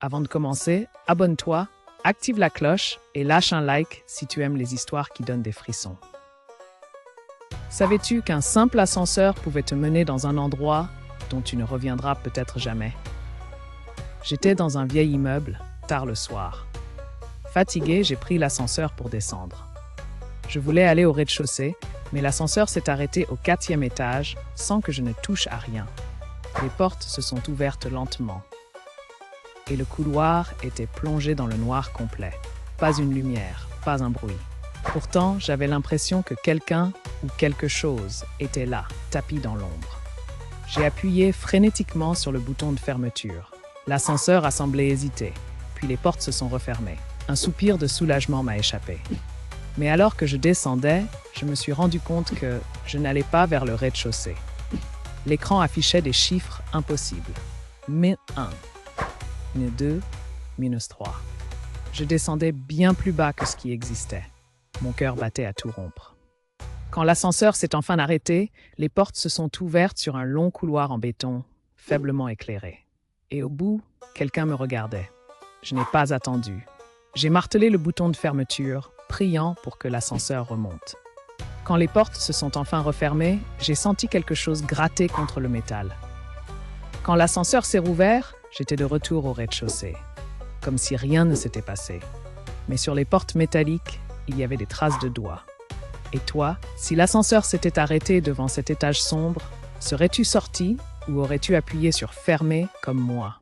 Avant de commencer, abonne-toi, active la cloche et lâche un like si tu aimes les histoires qui donnent des frissons. Savais-tu qu'un simple ascenseur pouvait te mener dans un endroit dont tu ne reviendras peut-être jamais? J'étais dans un vieil immeuble, tard le soir. Fatigué, j'ai pris l'ascenseur pour descendre. Je voulais aller au rez-de-chaussée, mais l'ascenseur s'est arrêté au 4e étage sans que je ne touche à rien. Les portes se sont ouvertes lentement. Et le couloir était plongé dans le noir complet. Pas une lumière, pas un bruit. Pourtant, j'avais l'impression que quelqu'un ou quelque chose était là, tapis dans l'ombre. J'ai appuyé frénétiquement sur le bouton de fermeture. L'ascenseur a semblé hésiter, puis les portes se sont refermées. Un soupir de soulagement m'a échappé. Mais alors que je descendais, je me suis rendu compte que je n'allais pas vers le rez-de-chaussée. L'écran affichait des chiffres impossibles. -1, -2, -3. Je descendais bien plus bas que ce qui existait. Mon cœur battait à tout rompre. Quand l'ascenseur s'est enfin arrêté, les portes se sont ouvertes sur un long couloir en béton, faiblement éclairé. Et au bout, quelqu'un me regardait. Je n'ai pas attendu. J'ai martelé le bouton de fermeture, priant pour que l'ascenseur remonte. Quand les portes se sont enfin refermées, j'ai senti quelque chose gratter contre le métal. Quand l'ascenseur s'est rouvert, j'étais de retour au rez-de-chaussée, comme si rien ne s'était passé. Mais sur les portes métalliques, il y avait des traces de doigts. Et toi, si l'ascenseur s'était arrêté devant cet étage sombre, serais-tu sorti ou aurais-tu appuyé sur « fermer » comme moi?